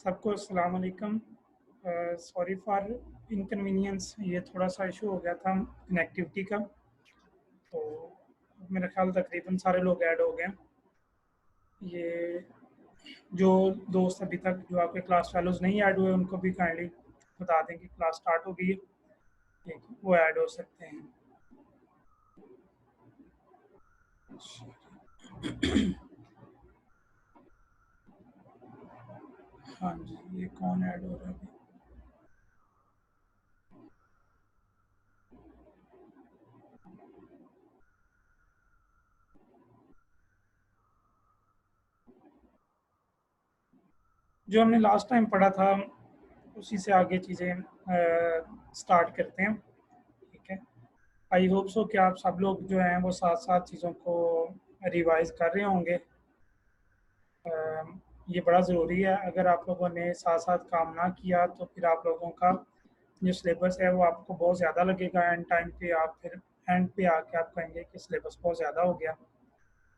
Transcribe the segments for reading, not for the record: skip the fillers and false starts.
सबको अस्सलाम वालेकुम। सॉरी फॉर इनकन्वीनियंस, ये थोड़ा सा इशू हो गया था कनेक्टिविटी का। तो मेरा ख्याल तकरीबन सारे लोग ऐड हो गए। ये जो दोस्त अभी तक जो आपके क्लास फेलोज नहीं ऐड हुए उनको भी काइंडली बता दें कि क्लास स्टार्ट हो गई है, ठीक, वो ऐड हो सकते हैं। हाँ जी, ये कौन ऐड हो रहा है अभी? जो हमने लास्ट टाइम पढ़ा था उसी से आगे चीज़ें स्टार्ट करते हैं, ठीक है। आई होप सो कि आप सब लोग जो हैं वो साथ साथ चीज़ों को रिवाइज कर रहे होंगे। ये बड़ा ज़रूरी है। अगर आप लोगों ने साथ साथ काम ना किया तो फिर आप लोगों का जो सिलेबस है वो आपको बहुत ज़्यादा लगेगा। एंड टाइम पे आप फिर एंड पे आके आप कहेंगे कि सिलेबस बहुत ज़्यादा हो गया।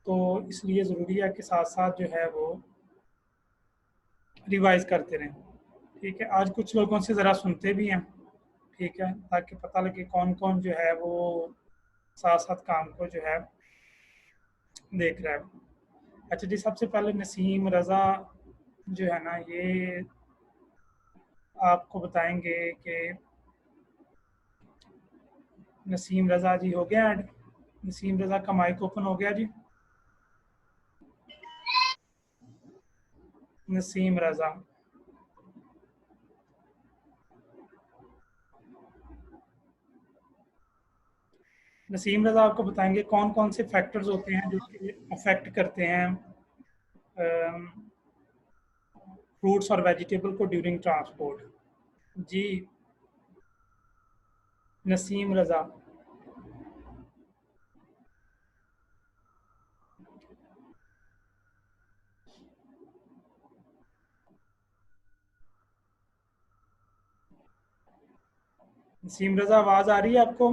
तो इसलिए ज़रूरी है कि साथ साथ जो है वो रिवाइज करते रहें, ठीक है। आज कुछ लोगों से ज़रा सुनते भी हैं, ठीक है, ताकि पता लगे कौन कौन जो है वो साथ साथ काम को जो है देख रहा है। अच्छा जी, सबसे पहले नसीम रज़ा जो है ना, ये आपको बताएंगे कि नसीम रज़ा जी हो गया ऐड। नसीम रज़ा का माइक ओपन हो गया जी। नसीम रज़ा, नसीम रज़ा आपको बताएंगे कौन कौन से फैक्टर्स होते हैं जो कि अफेक्ट करते हैं फ्रूट्स और वेजिटेबल को ड्यूरिंग ट्रांसपोर्ट। जी, नसीम रज़ा। नसीम रज़ा, आवाज़ आ रही है आपको?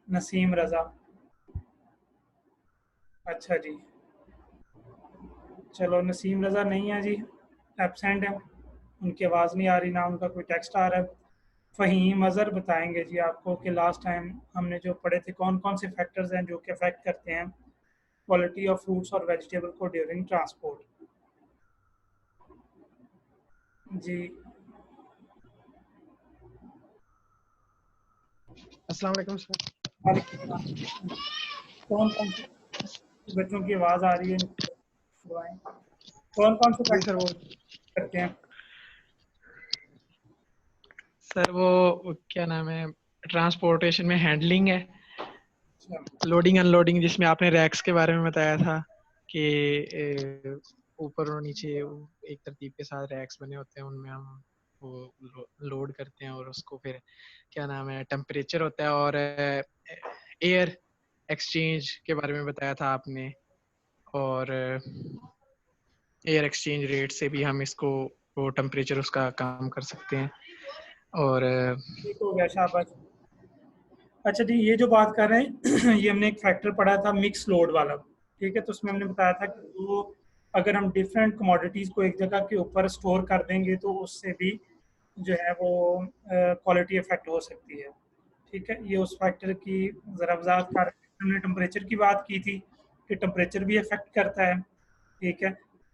नसीम रज़ा, अच्छा जी, चलो नसीम रज़ा नहीं है जी, एबसेंट है, उनकी आवाज़ नहीं आ रही, ना उनका कोई टेक्स्ट आ रहा है। फ़हीम अज़हर बताएंगे जी आपको कि लास्ट टाइम हमने जो पढ़े थे कौन कौन से फैक्टर्स हैं जो कि अफेक्ट करते हैं क्वालिटी ऑफ फ्रूट्स और वेजिटेबल को ड्यूरिंग ट्रांसपोर्ट। जी, अस्सलाम वालेकुम सर। कौन कौन से बच्चों की आवाज़ आ रही है बुलवाएं। कौन कौन से जी सर फैक्टर वो करते हैं? क्या नाम है, ट्रांसपोर्टेशन में हैंडलिंग है, अच्छा, लोडिंग अनलोडिंग, जिसमें आपने रैक्स के बारे में बताया था कि ऊपर और नीचे एक तरतीब के साथ रैक्स बने होते हैं, उनमें हम वो लोड करते हैं और उसको फिर क्या नाम है टेम्परेचर होता है, और एयर एक्सचेंज के बारे में बताया था आपने, और एयर एक्सचेंज रेट से भी हम इसको वो टेम्परेचर उसका कम कर सकते हैं। और ठीक हो गया, शाबाश। अच्छा जी, ये जो बात कर रहे हैं ये हमने एक फैक्टर पढ़ा था मिक्स लोड वाला, ठीक है। तो उसमें हमने बताया था कि वो अगर हम डिफरेंट कमोडिटीज़ को एक जगह के ऊपर स्टोर कर देंगे तो उससे भी जो है वो क्वालिटी इफेक्ट हो सकती है, ठीक है। ये उस फैक्टर की ज़रा वजाहत कर, हमने टेम्परेचर की बात की थी कि टेम्परेचर भी इफेक्ट करता है, ठीक है।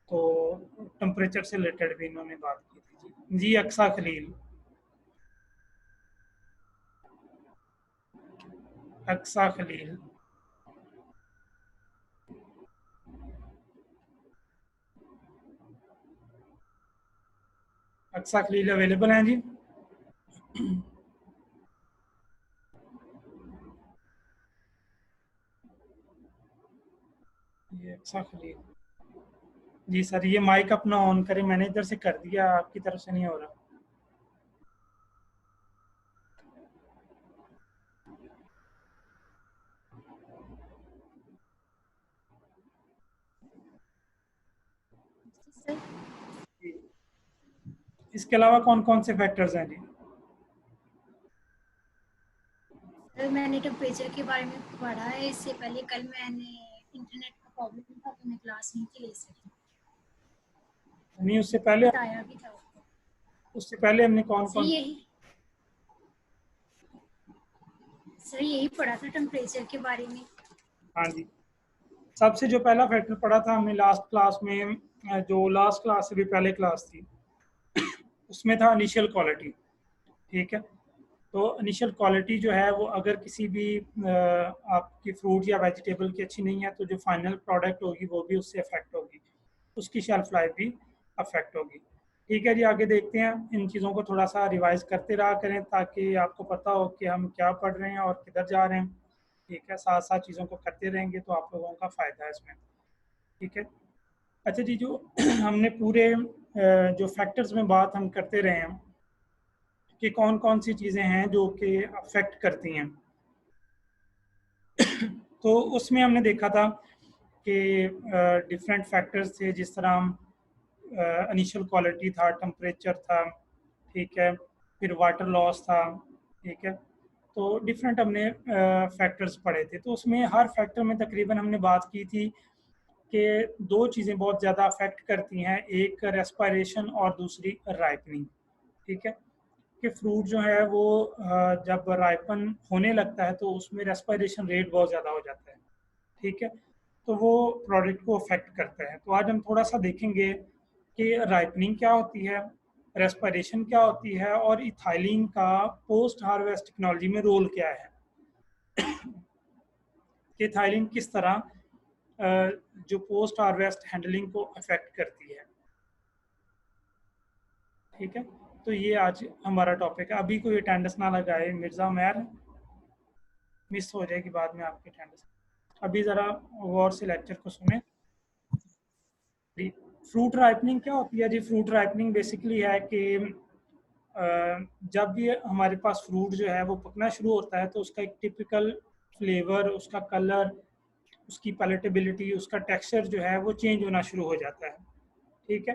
तो टेम्परेचर से रिलेटेड भी इन्होंने बात की थी जी। अक्सा खलील, अक्सा खलील, अक्सा खलील अवेलेबल हैं जी? ये अक्सा खलील जी सर, ये माइक अपना ऑन करें, मैंने इधर से कर दिया, आपकी तरफ से नहीं हो रहा। सर। जी। इसके अलावा कौन कौन से फैक्टर्स हैं जी? मैंने टेम्परेचर के बारे में पढ़ा है, इससे पहले कल मैंने इंटरनेट का प्रॉब्लम था तो मैं क्लास नहीं ले सकी। नहीं, उससे पहले बताया भी था हमने कौन सर कौन यही पढ़ा था टेम्परेचर के बारे में। हाँ जी, सबसे जो पहला फैक्टर पढ़ा था हमने लास्ट क्लास में, जो लास्ट क्लास से भी पहले क्लास थी, उसमें था इनिशियल क्वालिटी। ठीक है, तो इनिशियल क्वालिटी जो है वो अगर किसी भी आपकी फ्रूट या वेजिटेबल की अच्छी नहीं है तो जो फाइनल प्रोडक्ट होगी वो भी उससे अफेक्ट होगी, उसकी शेल्फ लाइफ भी अफेक्ट होगी। ठीक है जी, आगे देखते हैं। इन चीज़ों को थोड़ा सा रिवाइज करते रहा करें ताकि आपको पता हो कि हम क्या पढ़ रहे हैं और किधर जा रहे हैं। ठीक है, साथ साथ चीज़ों को करते रहेंगे तो आप लोगों का फ़ायदा है इसमें। ठीक है, अच्छा जी, जो हमने पूरे जो फैक्टर्स में बात हम करते रहे हैं कि कौन कौन सी चीज़ें हैं जो कि अफेक्ट करती हैं, तो उसमें हमने देखा था कि डिफरेंट फैक्टर्स थे, जिस तरह हम इनिशियल क्वालिटी था, टेम्परेचर था, ठीक है, फिर वाटर लॉस था। ठीक है, तो डिफरेंट हमने फैक्टर्स पढ़े थे। तो उसमें हर फैक्टर में तकरीबन हमने बात की थी कि दो चीज़ें बहुत ज़्यादा अफेक्ट करती हैं, एक रेस्पिरेशन और दूसरी राइपनिंग। ठीक है, कि फ्रूट जो है वो जब राइपन होने लगता है तो उसमें रेस्पिरेशन रेट बहुत ज़्यादा हो जाता है। ठीक है, तो वो प्रोडक्ट को अफेक्ट करता है। तो आज हम थोड़ा सा देखेंगे कि राइपनिंग क्या होती है, रेस्पिरेशन क्या होती है और इथाइलिन का पोस्ट हार्वेस्ट टेक्नोलॉजी में रोल क्या है, कि इथाइलिन किस तरह जो पोस्ट हार्वेस्ट हैंडलिंग को अफेक्ट करती है। ठीक है, तो ये आज हमारा टॉपिक है। अभी कोई अटेंडेंस ना लगाए, मिर्ज़ा उमैर, मिस हो जाएगी बाद में आपकी अटेंडेंस। अभी ज़रा गौर से लेक्चर को सुने। फ्रूट राइपनिंग क्या होती है जी? फ्रूट राइपनिंग बेसिकली है कि जब भी हमारे पास फ्रूट जो है वो पकना शुरू होता है तो उसका एक टिपिकल फ्लेवर, उसका कलर, उसकी पैलेटेबिलिटी, उसका टेक्सचर जो है वो चेंज होना शुरू हो जाता है। ठीक है,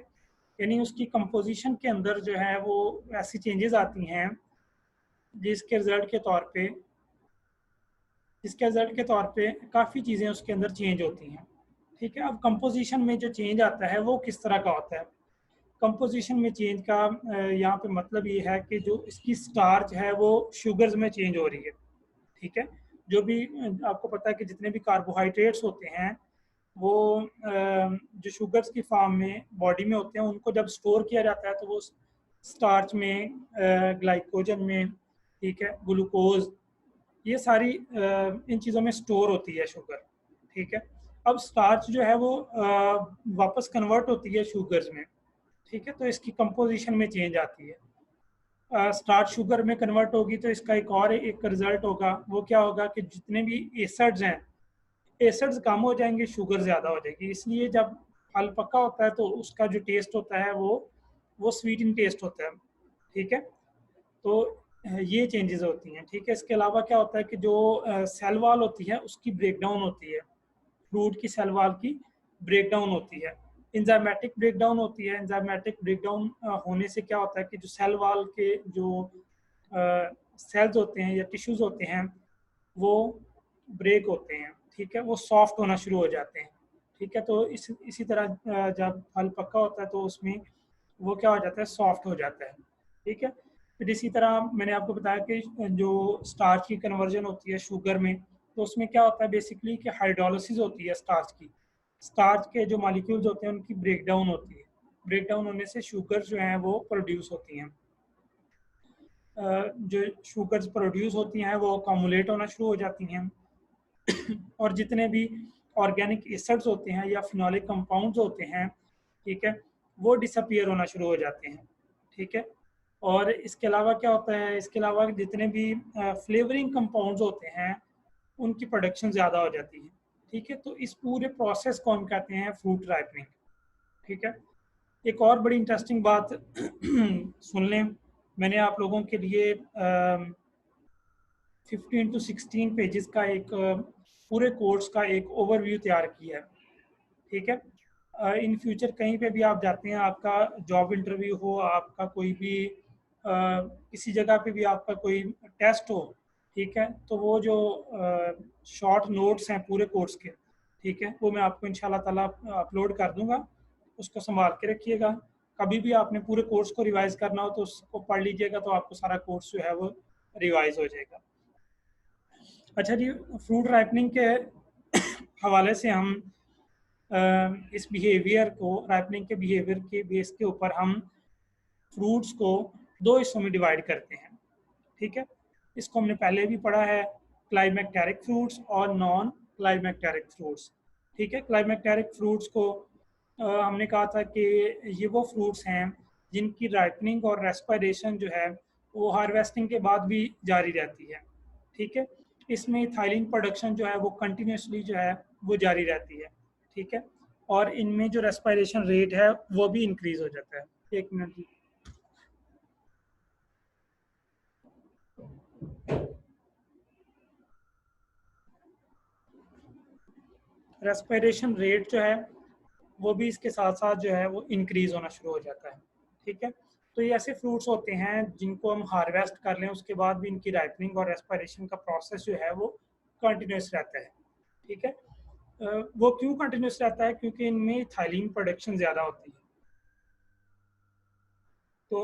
यानी उसकी कंपोजिशन के अंदर जो है वो ऐसी चेंजेस आती हैं जिसके रिजल्ट के तौर पे काफ़ी चीज़ें उसके अंदर चेंज होती हैं। ठीक है, अब कंपोजिशन में जो चेंज आता है वो किस तरह का होता है? कंपोजिशन में चेंज का यहाँ पे मतलब ये है कि जो इसकी स्टार्च है वो शुगर्स में चेंज हो रही है। ठीक है, जो भी आपको पता है कि जितने भी कार्बोहाइड्रेट्स होते हैं वो जो शुगर्स की फॉर्म में बॉडी में होते हैं, उनको जब स्टोर किया जाता है तो वो स्टार्च में, ग्लाइकोजन में, ठीक है, ग्लूकोज, ये सारी इन चीज़ों में स्टोर होती है शुगर। ठीक है, अब स्टार्च जो है वो वापस कन्वर्ट होती है शुगर्स में। ठीक है, तो इसकी कंपोजिशन में चेंज आती है। स्टार्च शुगर में कन्वर्ट होगी तो इसका एक रिजल्ट होगा, वो क्या होगा कि जितने भी एसिड्स हैं, एसिड्स कम हो जाएंगे, शुगर ज़्यादा हो जाएगी। इसलिए जब फल पका होता है तो उसका जो टेस्ट होता है वो स्वीट इन टेस्ट होता है। ठीक है, तो ये चेंजेस होती हैं। ठीक है, इसके अलावा क्या होता है कि जो सेल वॉल होती है उसकी ब्रेकडाउन होती है, फ्रूट की सेल वॉल की ब्रेकडाउन होती है, इंजाइमेटिक ब्रेकडाउन होती है। इंजाइमेटिक ब्रेकडाउन होने से क्या होता है कि जो सेल वॉल के जो सेल्स होते हैं या टिश्यूज होते हैं वो ब्रेक होते हैं। ठीक है, वो सॉफ्ट होना शुरू हो जाते हैं। ठीक है, तो इसी तरह जब फल पक्का होता है तो उसमें वो क्या हो जाता है, सॉफ्ट हो जाता है। ठीक है, फिर इसी तरह मैंने आपको बताया कि जो स्टार्च की कन्वर्जन होती है शुगर में, तो उसमें क्या होता है बेसिकली कि हाइड्रोलिसिस होती है स्टार्च की। स्टार्च के जो मॉलिक्यूल्स होते हैं उनकी ब्रेकडाउन होती है, ब्रेकडाउन होने से शुगर जो हैं वो प्रोड्यूस होती हैं। जो शुगर्स प्रोड्यूस होती हैं वो अकोमुलेट होना शुरू हो जाती हैं और जितने भी ऑर्गेनिक एसिड्स होते हैं या फिनोलिक कंपाउंड्स होते हैं, ठीक है, वो डिसअपियर होना शुरू हो जाते हैं। ठीक है, और इसके अलावा क्या होता है, इसके अलावा जितने भी फ्लेवरिंग कंपाउंड्स होते हैं उनकी प्रोडक्शन ज़्यादा हो जाती है। ठीक है, तो इस पूरे प्रोसेस को हम कहते हैं फ्रूट राइपनिंग। ठीक है, एक और बड़ी इंटरेस्टिंग बात सुन लें, मैंने आप लोगों के लिए 15 to 16 पेजेस का एक पूरे कोर्स का एक ओवरव्यू तैयार किया है। ठीक है, इन फ्यूचर कहीं पे भी आप जाते हैं, आपका जॉब इंटरव्यू हो, आपका कोई भी किसी जगह पे भी आपका कोई टेस्ट हो, ठीक है। तो वो जो शॉर्ट नोट्स हैं पूरे कोर्स के, ठीक है, वो मैं आपको इंशाल्लाह ताला अपलोड कर दूंगा, उसको संभाल के रखिएगा। कभी भी आपने पूरे कोर्स को रिवाइज करना हो तो उसको पढ़ लीजिएगा, तो आपको सारा कोर्स जो है वो रिवाइज हो जाएगा। अच्छा जी, फ्रूट राइपनिंग के हवाले से हम इस बिहेवियर को, राइपनिंग के बिहेवियर के बेस के ऊपर हम फ्रूट्स को दो हिस्सों में डिवाइड करते हैं, ठीक है। इसको हमने पहले भी पढ़ा है, क्लाइमेक्टेरिक फ्रूट्स और नॉन क्लाइमेक्टेरिक फ्रूट्स, ठीक है। क्लाइमेक्टेरिक फ्रूट्स को हमने कहा था कि ये वो फ्रूट्स हैं जिनकी राइपनिंग और रेस्पिरेशन जो है वो हार्वेस्टिंग के बाद भी जारी रहती है, ठीक है। इसमें इथाइलिन प्रोडक्शन जो है वो कंटिन्यूसली जो है वो जारी रहती है, ठीक है। और इनमें जो रेस्पिरेशन रेट है वो भी इंक्रीज हो जाता है। एक मिनट जी। रेस्पिरेशन रेट जो है वो भी इसके साथ साथ जो है वो इंक्रीज होना शुरू हो जाता है, ठीक है। तो ये ऐसे फ्रूट्स होते हैं जिनको हम हार्वेस्ट कर लें उसके बाद भी इनकी राइपनिंग और रेस्पिरेशन का प्रोसेस जो है वो कंटिन्यूस रहता है, ठीक है। वो क्यों कंटिन्यूस रहता है? क्योंकि इनमें थाइलिन प्रोडक्शन ज़्यादा होती है। तो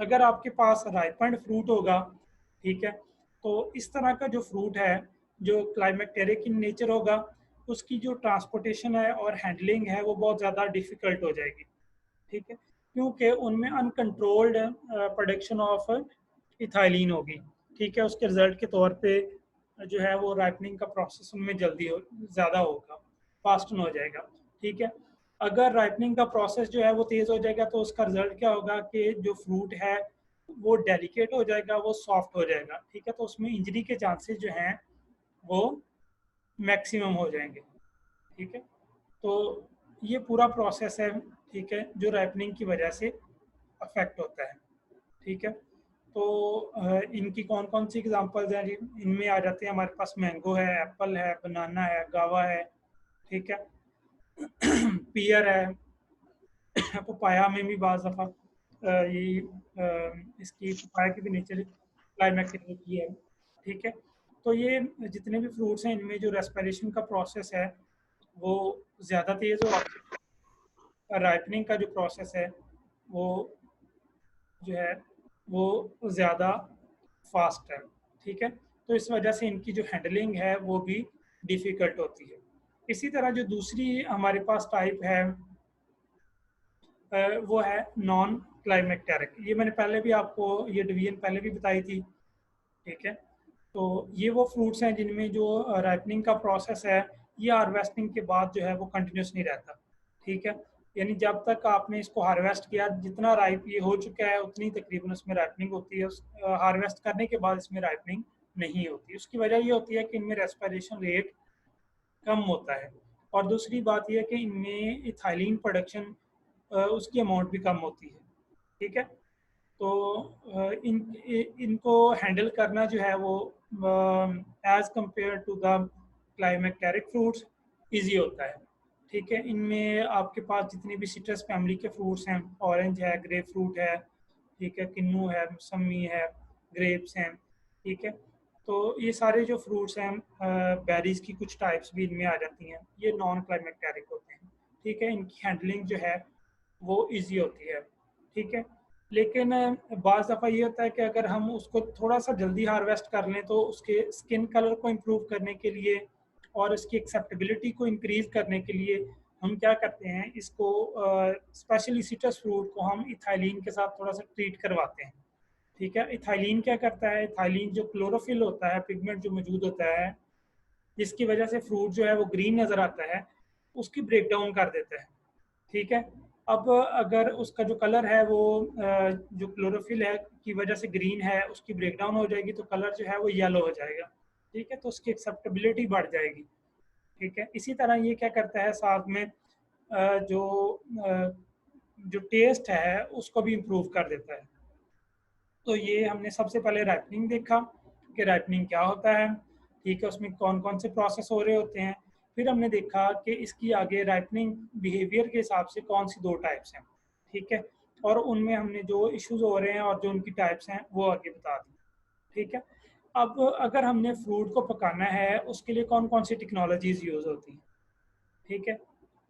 अगर आपके पास राइपेंड फ्रूट होगा, ठीक है, तो इस तरह का जो फ्रूट है जो क्लाइमेक्टेरिक इन नेचर होगा, उसकी जो ट्रांसपोर्टेशन है और हैंडलिंग है वो बहुत ज़्यादा डिफ़िकल्ट हो जाएगी, ठीक है, क्योंकि उनमें अनकंट्रोल्ड प्रोडक्शन ऑफ इथाइलिन होगी, ठीक है। उसके रिजल्ट के तौर पे जो है वो राइपनिंग का प्रोसेस उनमें जल्दी ज़्यादा होगा, फास्ट हो जाएगा, ठीक है। अगर राइपनिंग का प्रोसेस जो है वो तेज़ हो जाएगा तो उसका रिजल्ट क्या होगा कि जो फ्रूट है वो डेलिकेट हो जाएगा, वो सॉफ्ट हो जाएगा, ठीक है। तो उसमें इंजरी के चांसेस जो हैं वो मैक्सिमम हो जाएंगे, ठीक है। तो ये पूरा प्रोसेस है, ठीक है, जो राइपनिंग की वजह से अफेक्ट होता है, ठीक है। तो इनकी कौन कौन सी एग्जांपल्स हैं? इनमें आ जाते हैं हमारे पास मैंगो है, एप्पल है, बनाना है, गावा है, ठीक है, पियर है, पपाया में भी बाज़ दफ़ा ये इसकी पपाया की भी नेचर क्लाइमेक्टिक होती है, ठीक है। तो ये जितने भी फ्रूट्स हैं इनमें जो रेस्पिरेशन का प्रोसेस है वो ज़्यादा तेज़ होता है, राइपनिंग का जो प्रोसेस है वो जो है वो ज़्यादा फास्ट है, ठीक है। तो इस वजह से इनकी जो हैंडलिंग है वो भी डिफ़िकल्ट होती है। इसी तरह जो दूसरी हमारे पास टाइप है वो है नॉन क्लाइमेक्टेरिक। ये मैंने पहले भी आपको ये डिवीजन पहले भी बताई थी, ठीक है। तो ये वो फ्रूट्स हैं जिनमें जो राइपनिंग का प्रोसेस है ये हार्वेस्टिंग के बाद जो है वो कंटिन्यूस नहीं रहता, ठीक है। यानी जब तक आपने इसको हार्वेस्ट किया, जितना राइप ये हो चुका है उतनी तकरीबन उसमें राइपनिंग होती है। हार्वेस्ट करने के बाद इसमें राइपनिंग नहीं होती। उसकी वजह ये होती है कि इनमें रेस्पिरेशन रेट कम होता है, और दूसरी बात यह है कि इनमें इथाइलिन प्रोडक्शन उसकी अमाउंट भी कम होती है, ठीक है। तो इनको हैंडल करना जो है वो as compare to the climacteric fruits easy होता है, ठीक है। इनमें आपके पास जितनी भी सिट्रस फैमिली के फ्रूट्स हैं, ऑरेंज है, ग्रेप फ्रूट है, ठीक है, किन्नू है, मौसमी है, ग्रेप्स हैं, ठीक है। तो ये सारे जो फ्रूट्स हैं, बेरीज की कुछ टाइप्स भी इनमें आ जाती हैं, ये नॉन क्लाइमेक्टेरिक होते हैं, ठीक है। इनकी हैंडलिंग जो है वो इजी होती है, ठीक है। लेकिन बाज़ दफ़ा ये होता है कि अगर हम उसको थोड़ा सा जल्दी हार्वेस्ट कर लें तो उसके स्किन कलर को इम्प्रूव करने के लिए और इसकी एक्सेप्टेबिलिटी को इंक्रीज़ करने के लिए हम क्या करते हैं, इसको स्पेशली सिट्रस फ्रूट को हम इथाइलिन के साथ थोड़ा सा ट्रीट करवाते हैं, ठीक है। इथाइलिन क्या करता है? इथाइलिन जो क्लोरोफिल होता है, पिगमेंट जो मौजूद होता है जिसकी वजह से फ्रूट जो है वो ग्रीन नज़र आता है, उसकी ब्रेक डाउन कर देता है, ठीक है। अब अगर उसका जो कलर है वो जो क्लोरोफिल है की वजह से ग्रीन है, उसकी ब्रेक डाउन हो जाएगी तो कलर जो है वो येलो हो जाएगा, ठीक है। तो उसकी एक्सेप्टेबिलिटी बढ़ जाएगी, ठीक है। इसी तरह ये क्या करता है साथ में जो जो टेस्ट है उसको भी इम्प्रूव कर देता है। तो ये हमने सबसे पहले राइपनिंग देखा कि राइपनिंग क्या होता है, ठीक है, उसमें कौन कौन से प्रोसेस हो रहे होते हैं। फिर हमने देखा कि इसकी आगे राइपनिंग बिहेवियर के हिसाब से कौन सी दो टाइप्स हैं, ठीक है, और उनमें हमने जो इश्यूज हो रहे हैं और जो उनकी टाइप्स हैं वो आगे बता दी, ठीक है। अब अगर हमने फ्रूट को पकाना है, उसके लिए कौन कौन सी टेक्नोलॉजीज़ यूज़ होती हैं, ठीक है।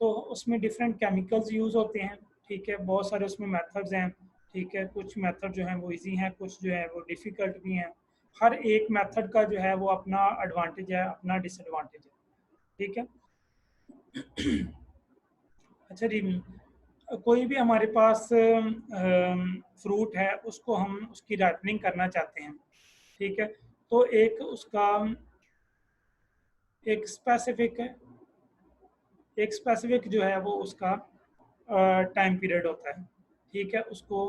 तो उसमें डिफरेंट केमिकल्स यूज़ होते हैं, ठीक है। बहुत सारे उसमें मेथड्स हैं, ठीक है। कुछ मेथड जो हैं वो इजी हैं, कुछ जो है वो डिफ़िकल्ट भी हैं। हर एक मेथड का जो है वो अपना एडवांटेज है, अपना डिसएडवांटेज है, ठीक है। अच्छा जी, कोई भी हमारे पास फ्रूट है, उसको हम उसकी राइपनिंग करना चाहते हैं, ठीक है। तो एक उसका एक स्पेसिफिक जो है वो उसका टाइम पीरियड होता है, ठीक है। उसको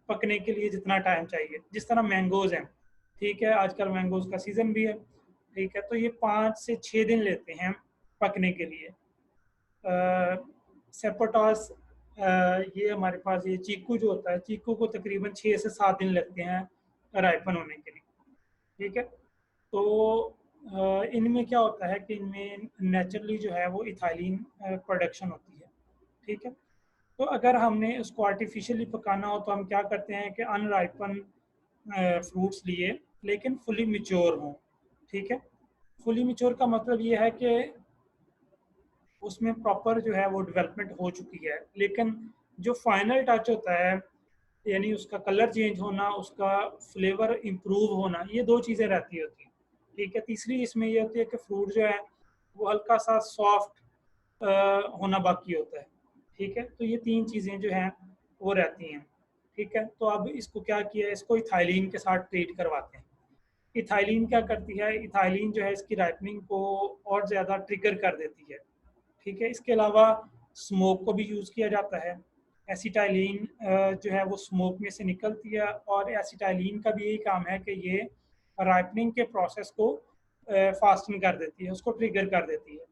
पकने के लिए जितना टाइम चाहिए, जिस तरह मैंगोज़ हैं, ठीक है। आजकल मैंगोज़ का सीज़न भी है, ठीक है। तो ये 5 से 6 दिन लेते हैं पकने के लिए। सेपोटॉस, ये हमारे पास ये चीकू जो होता है, चीकू को तकरीबन 6 से 7 दिन लगते हैं राइपन होने के लिए, ठीक है। तो इनमें क्या होता है कि इनमें नेचुरली जो है वो इथाइलिन प्रोडक्शन होती है, ठीक है। तो अगर हमने उसको आर्टिफिशियली पकाना हो तो हम क्या करते हैं कि अनराइपन फ्रूट्स लिए, लेकिन फुली मैच्योर हों, ठीक है। फुली मैच्योर का मतलब ये है कि उसमें प्रॉपर जो है वो डेवलपमेंट हो चुकी है, लेकिन जो फाइनल टच होता है, यानी उसका कलर चेंज होना, उसका फ्लेवर इम्प्रूव होना, ये 2 चीज़ें रहती होती हैं, ठीक है। तीसरी इसमें ये होती है कि फ्रूट जो है वो हल्का सा सॉफ्ट होना बाकी होता है, ठीक है। तो ये 3 चीज़ें जो हैं वो रहती हैं, ठीक है। तो अब इसको क्या किया है, इसको इथाइलिन के साथ ट्रीट करवाते हैं। इथाइलिन क्या करती है, इथाइलिन जो है इसकी राइपनिंग को और ज़्यादा ट्रिगर कर देती है, ठीक है। इसके अलावा स्मोक को भी यूज़ किया जाता है। एसिटाइलिन जो है वो स्मोक में से निकलती है, और एसिटाइलिन का भी यही काम है कि ये राइपनिंग के प्रोसेस को फास्टन कर देती है, उसको ट्रिगर कर देती है,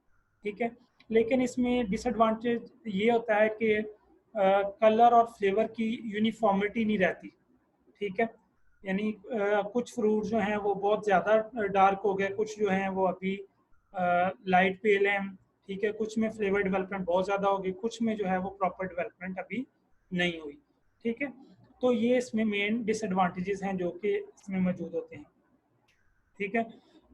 ठीक है। लेकिन इसमें डिसएडवांटेज ये होता है कि कलर और फ्लेवर की यूनिफॉर्मिटी नहीं रहती, ठीक है। यानी कुछ फ्रूट जो हैं वो बहुत ज़्यादा डार्क हो गए, कुछ जो हैं वो अभी लाइट पेल हैं, ठीक है। कुछ में फ्लेवर डेवलपमेंट बहुत ज़्यादा होगी, कुछ में जो है वो प्रॉपर डेवलपमेंट अभी नहीं हुई, ठीक है। तो ये इसमें मेन डिसएडवांटेजेस हैं जो कि इसमें मौजूद होते हैं, ठीक है।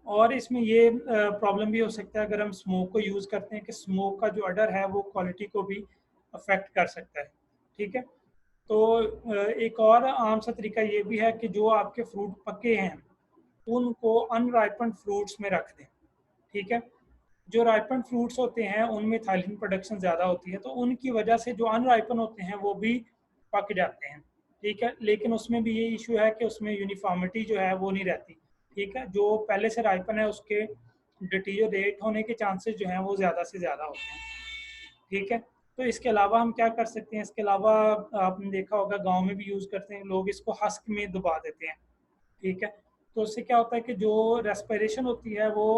और इसमें ये प्रॉब्लम भी हो सकता है अगर हम स्मोक को यूज़ करते हैं कि स्मोक का जो अडर है वो क्वालिटी को भी अफेक्ट कर सकता है, ठीक है। तो एक और आम सा तरीका ये भी है कि जो आपके फ्रूट पके हैं उनको अनराइपन्ड फ्रूट्स में रख दें, ठीक है। जो राइपन फ्रूट्स होते हैं उनमें थाइलिन प्रोडक्शन ज़्यादा होती है, तो उनकी वजह से जो अनराइपन होते हैं वो भी पक जाते हैं, ठीक है। लेकिन उसमें भी ये इशू है कि उसमें यूनिफॉर्मिटी जो है वो नहीं रहती, ठीक है। जो पहले से राइपन है उसके डिटीरियोरेट होने के चांसेस जो हैं वो ज़्यादा से ज़्यादा होते हैं, ठीक है। तो इसके अलावा हम क्या कर सकते हैं, इसके अलावा आपने देखा होगा गाँव में भी यूज़ करते हैं लोग, इसको हस्क में दबा देते हैं, ठीक है। तो उससे क्या होता है कि जो रेस्पिरेशन होती है वो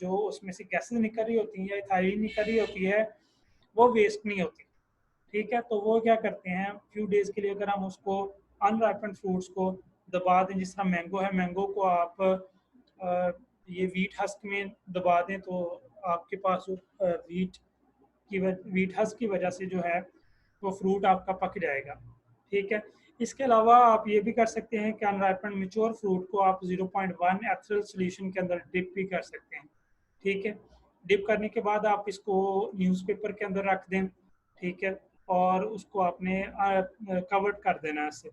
जो उसमें से गैसेस निकल रही होती हैं या इथाइलिन निकल रही होती है वो वेस्ट नहीं होती, ठीक है। तो वो क्या करते हैं, फ्यू डेज़ के लिए अगर हम उसको अनराइपन फ्रूट्स को दबा दें, जिस तरह मैंगो है, मैंगो को आप ये वीट हस्क में दबा दें तो आपके पास जो वीट हस्क की वजह से जो है वो फ्रूट आपका पक जाएगा, ठीक है। इसके अलावा आप ये भी कर सकते हैं कि अनराइपन मैच्योर फ्रूट को आप 0.1 एथिल सॉल्यूशन के अंदर डिप भी कर सकते हैं, ठीक है। डिप करने के बाद आप इसको न्यूज़पेपर के अंदर रख दें, ठीक है। और उसको आपने कवर कर देना है इससे,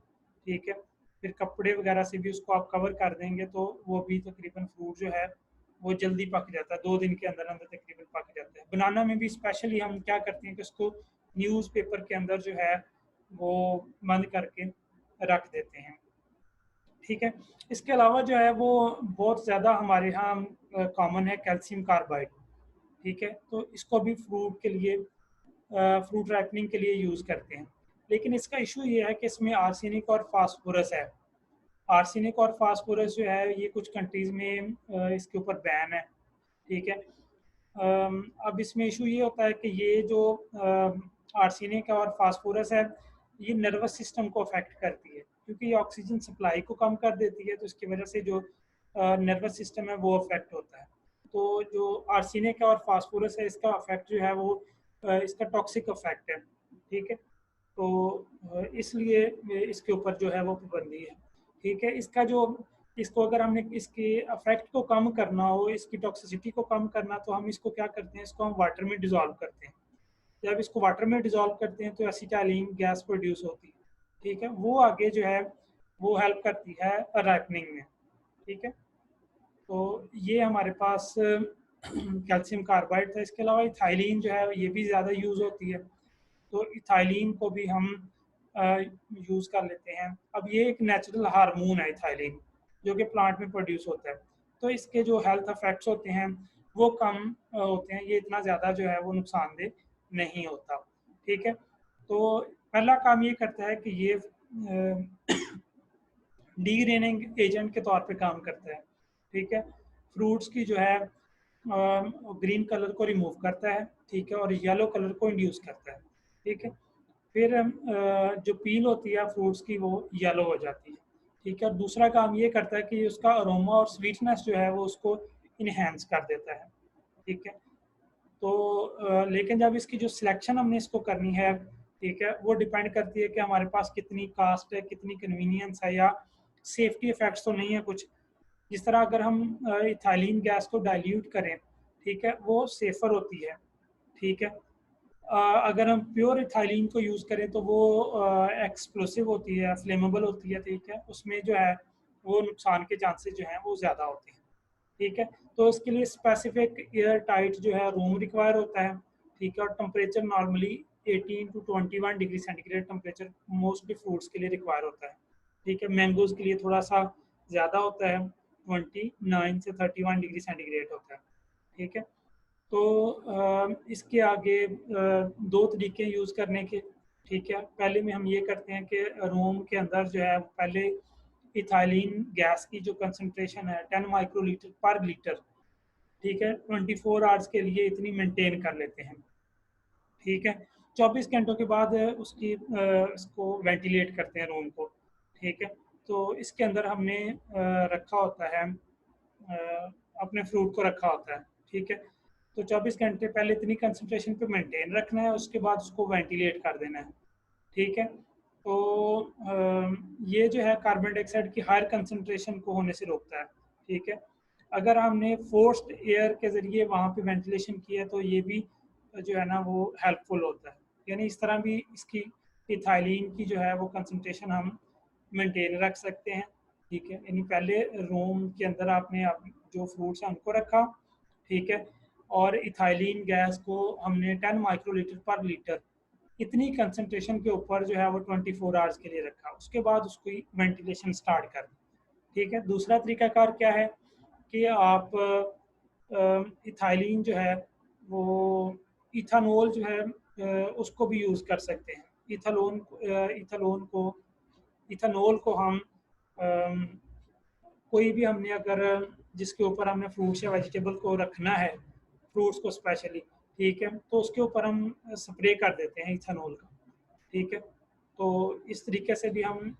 ठीक है। फिर कपड़े वगैरह से भी उसको आप कवर कर देंगे तो वो भी तकरीबन फ्रूट जो है वो जल्दी पक जाता है, 2 दिन के अंदर अंदर तकरीबन पक जाता है। बनाना में भी स्पेशली हम क्या करते हैं कि उसको न्यूज़पेपर के अंदर जो है वो बंद करके रख देते हैं, ठीक है। इसके अलावा जो है वो बहुत ज़्यादा हमारे यहाँ कॉमन है कैल्शियम कार्बाइड, ठीक है। तो इसको भी फ्रूट के लिए फ्रूट राइपनिंग के लिए यूज़ करते हैं, लेकिन इसका इशू ये है कि इसमें आर्सेनिक और फास्फोरस है। आर्सेनिक और फास्फोरस जो है ये कुछ कंट्रीज़ में इसके ऊपर बैन है, ठीक है। अब इसमें इशू ये होता है कि ये जो आर्सेनिक और फास्फोरस है ये नर्वस सिस्टम को अफेक्ट करती है, क्योंकि ये ऑक्सीजन सप्लाई को कम कर देती है, तो इसकी वजह से जो नर्वस सिस्टम है वो अफेक्ट होता है। तो जो आर्सेनिक और फास्फोरस है इसका अफेक्ट जो है वो इसका टॉक्सिक अफेक्ट है, ठीक है। तो इसलिए इसके ऊपर जो है वो पाबंदी है। ठीक है। इसको अगर हमने इसके अफेक्ट को कम करना हो, इसकी टॉक्सिसिटी को कम करना, तो हम इसको क्या करते हैं, इसको हम वाटर में डिजोल्व करते हैं। जब इसको वाटर में डिजोल्व करते हैं तो एसिटाइलिन गैस प्रोड्यूस होती है, ठीक है। वो आगे जो है वो हेल्प करती है रैपनिंग में, ठीक है। तो ये हमारे पास कैल्शियम कार्बाइड था। इसके अलावा इथाइलिन जो है ये भी ज़्यादा यूज़ होती है, तो इथाइलिन को भी हम यूज़ कर लेते हैं। अब ये एक नेचुरल हार्मोन है इथाइलिन, जो कि प्लांट में प्रोड्यूस होता है, तो इसके जो हेल्थ इफेक्ट्स होते हैं वो कम होते हैं, ये इतना ज़्यादा जो है वो नुकसानदेह नहीं होता, ठीक है। तो पहला काम ये करता है कि ये डीग्रेनिंग एजेंट के तौर पे काम करता है, ठीक है। फ्रूट्स की जो है ग्रीन कलर को रिमूव करता है, ठीक है, और येलो कलर को इंड्यूस करता है, ठीक है। फिर जो पील होती है फ्रूट्स की वो येलो हो जाती है, ठीक है। और दूसरा काम ये करता है कि उसका अरोमा और स्वीटनेस जो है वो उसको इन्हेंस कर देता है, ठीक है। तो लेकिन जब इसकी जो सिलेक्शन हमने इसको करनी है, ठीक है, वो डिपेंड करती है कि हमारे पास कितनी कास्ट है, कितनी कन्वीनियंस है, या सेफ्टी इफेक्ट्स तो नहीं है कुछ। जिस तरह अगर हम इथाइलिन गैस को डाइल्यूट करें, ठीक है, वो सेफर होती है, ठीक है। अगर हम प्योर इथाइलिन को यूज़ करें तो वो एक्सप्लोसिव होती है, फ्लेमेबल होती है, ठीक है। उसमें जो है वो नुकसान के चांसेस जो हैं वो ज़्यादा होते हैं, ठीक है। तो इसके लिए स्पेसिफिक एयर टाइट जो है रूम रिक्वायर होता है, ठीक है। और temperature normally 18 to 21 degree centigrade temperature mostly fruits के लिए रिक्वायर होता है, ठीक है। मैंगोज के लिए थोड़ा सा ज़्यादा होता है, 29 से 31 डिग्री सेंटीग्रेड होता है, ठीक है। तो इसके आगे दो तरीके यूज़ करने के, ठीक है। पहले में हम ये करते हैं कि रूम के अंदर जो है पहले इथाइलिन गैस की जो कंसंट्रेशन है 10 माइक्रोलीटर पर लीटर, ठीक है, 24 आवर्स के लिए इतनी मेंटेन कर लेते हैं, ठीक है। 24 घंटों के बाद इसको वेंटिलेट करते हैं रूम को, ठीक है। तो इसके अंदर हमने रखा होता है अपने फ्रूट को रखा होता है, ठीक है। तो 24 घंटे पहले इतनी कंसंट्रेशन पे मेंटेन रखना है, उसके बाद उसको वेंटिलेट कर देना है, ठीक है। तो ये जो है कार्बन डाइऑक्साइड की हायर कंसंट्रेशन को होने से रोकता है, ठीक है। अगर हमने फोर्स्ड एयर के ज़रिए वहाँ पे वेंटिलेशन किया तो ये भी जो है ना वो हेल्पफुल होता है। यानी इस तरह भी इसकी इथाइलिन की जो है वो कंसंट्रेशन हम मेंटेन रख सकते हैं, ठीक है। यानी पहले रूम के अंदर आपने जो फ्रूट्स हैं उनको रखा, ठीक है, और इथाइलिन गैस को हमने 10 माइक्रोलीटर पर लीटर इतनी कंसंट्रेशन के ऊपर जो है वो 24 आवर्स के लिए रखा, उसके बाद उसको वेंटिलेशन स्टार्ट कर दी, ठीक है। दूसरा तरीकाकार क्या है कि आप इथाइलिन जो है वो इथानॉल जो है उसको भी यूज़ कर सकते हैं। इथानॉल को हम कोई भी हमने अगर जिसके ऊपर हमने फ्रूट्स या वेजिटेबल को रखना है, फ्रूट्स को स्पेशली, ठीक है, तो उसके ऊपर हम स्प्रे कर देते हैं इथानॉल का, ठीक है। तो इस तरीके से भी हम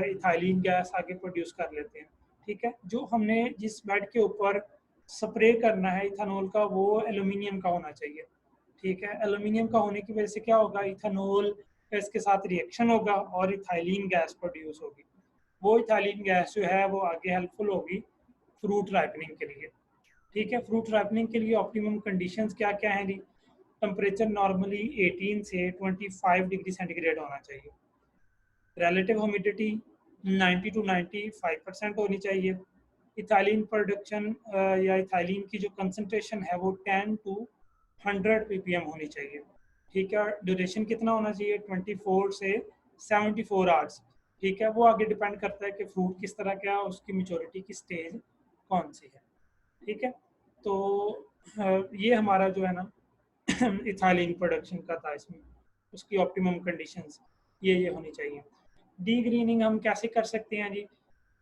इथाइलिन गैस आगे प्रोड्यूस कर लेते हैं, ठीक है। जो हमने जिस बेड के ऊपर स्प्रे करना है इथानॉल का वो एल्यूमिनियम का होना चाहिए, ठीक है। एल्यूमिनियम का होने की वजह से क्या होगा, इथानॉल का इसके साथ रिएक्शन होगा और इथाइलिन गैस प्रोड्यूस होगी। वो इथाइलिन गैस जो है वो आगे हेल्पफुल होगी फ्रूट राइपनिंग के लिए, ठीक है। फ्रूट राइपनिंग के लिए ऑप्टिमम कंडीशंस क्या क्या हैं जी। टेम्परेचर नॉर्मली 18 से 25 डिग्री सेंटीग्रेड होना चाहिए। रिलेटिव ह्यूमिडिटी 90 to 95% होनी चाहिए। इथाइलिन प्रोडक्शन या इथाइलिन की जो कंसंट्रेशन है वो 10 to 100 ppm होनी चाहिए, ठीक है। ड्यूरेशन कितना होना चाहिए, 24 से 74 आवर्स, ठीक है। वो आगे डिपेंड करता है कि फ्रूट किस तरह का है और उसकी मेच्योरिटी की स्टेज कौन सी है, ठीक है। तो ये हमारा जो है ना इथाइलिन प्रोडक्शन का था, इसमें उसकी ऑप्टिमम कंडीशंस ये होनी चाहिए। डी ग्रीनिंग हम कैसे कर सकते हैं जी,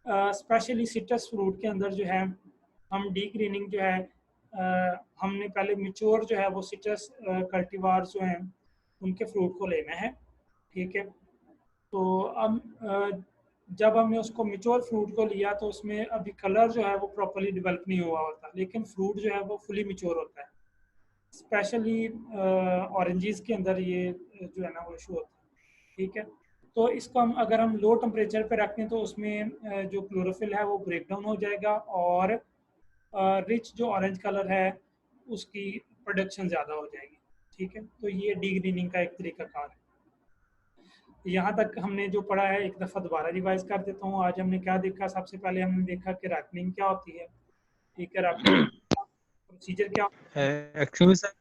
स्पेशली सिट्रस फ्रूट के अंदर जो है हम डी ग्रीनिंग जो है हमने पहले मिच्योर जो है वो सिट्रस कल्टीवार जो हैं उनके फ्रूट को लेना है, ठीक है। तो अब जब हमने उसको मिच्योर फ्रूट को लिया तो उसमें अभी कलर जो है वो प्रॉपर्ली डेवलप नहीं हुआ होता, लेकिन फ्रूट जो है वो फुली मिच्योर होता है। स्पेशली ऑरेंजेस के अंदर ये जो है ना वो इशू होता है, ठीक है। तो इसको हम अगर हम लो टेम्परेचर पे रखें तो उसमें जो क्लोरोफिल है वो ब्रेक डाउन हो जाएगा और रिच जो ऑरेंज कलर है उसकी प्रोडक्शन ज़्यादा हो जाएगी। ठीक है, तो ये डीग्रीनिंग का एक तरीकाकार है। यहाँ तक हमने जो पढ़ा है एक दफ़ा दोबारा रिवाइज कर देता हूँ। आज हमने क्या देखा? सबसे पहले हमने देखा कि रैपनिंग क्या होती है। ठीक है, रैपनिंग प्रोसीजर क्या होता है? एक्चुअली सर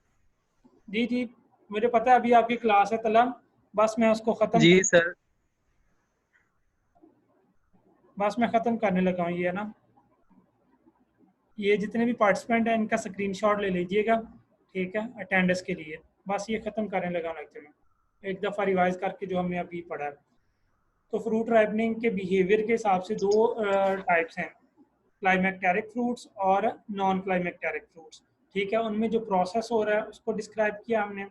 जी जी, मुझे पता है अभी आपकी क्लास है तलम, बस मैं उसको ख़त्म जी सर बस मैं ख़त्म करने लगा हूँ। ये है ना, ये जितने भी पार्टिसिपेंट हैं इनका स्क्रीनशॉट ले लीजिएगा। ठीक है, अटेंडेंस के लिए बस ये ख़त्म करने लगा लेक्चर में, एक दफ़ा रिवाइज करके जो हमने अभी पढ़ा है। तो फ्रूट राइपनिंग के बिहेवियर के हिसाब से दो टाइप्स हैं, क्लाइमेक्टेरिक फ्रूट्स और नॉन क्लाइमेक्टेरिक फ्रूट्स। ठीक है, उनमें जो प्रोसेस हो रहा है उसको डिस्क्राइब किया हमने।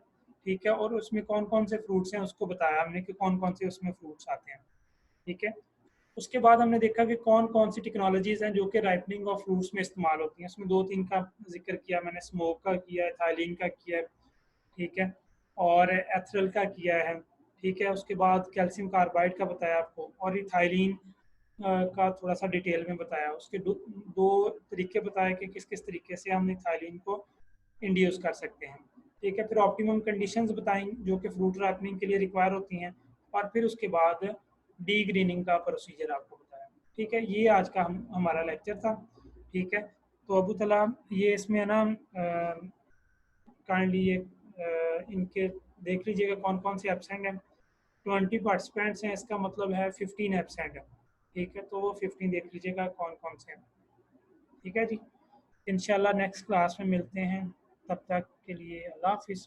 ठीक है, और उसमें कौन कौन से फ्रूट्स हैं उसको बताया हमने कि कौन कौन से उसमें फ्रूट्स आते हैं। ठीक है, उसके बाद हमने देखा कि कौन कौन सी टेक्नोलॉजीज़ हैं जो कि राइपनिंग ऑफ फ्रूट्स में इस्तेमाल होती हैं। उसमें 2-3 का जिक्र किया मैंने, स्मोक का किया है, एथाइलिन का किया है, ठीक है, और एथरल का किया है। ठीक है, उसके बाद कैल्शियम कार्बाइड का बताया आपको, और इथाइलिन का थोड़ा सा डिटेल में बताया। उसके दो तरीके बताए कि किस किस तरीके से हम इथाइलिन को इंड्यूस कर सकते हैं। ठीक है, फिर ऑप्टिमम कंडीशंस बताई जो कि फ्रूट रैपनिंग के लिए रिक्वायर होती हैं, और फिर उसके बाद डी ग्रीनिंग का प्रोसीजर आपको बताया। ठीक है, ये आज का हमारा लेक्चर था। ठीक है, तो अबू तला ये इसमें ना काइंडली ये इनके देख लीजिएगा कौन कौन से एब्सेंट हैं। 20 पार्टिसिपेंट्स हैं, इसका मतलब है 15 एब्सेंट है। ठीक है, तो वो 15 देख लीजिएगा कौन कौन से हैं। ठीक है जी, इंशाल्लाह नेक्स्ट क्लास में मिलते हैं, तब तक के लिए अल्लाह हाफिज़।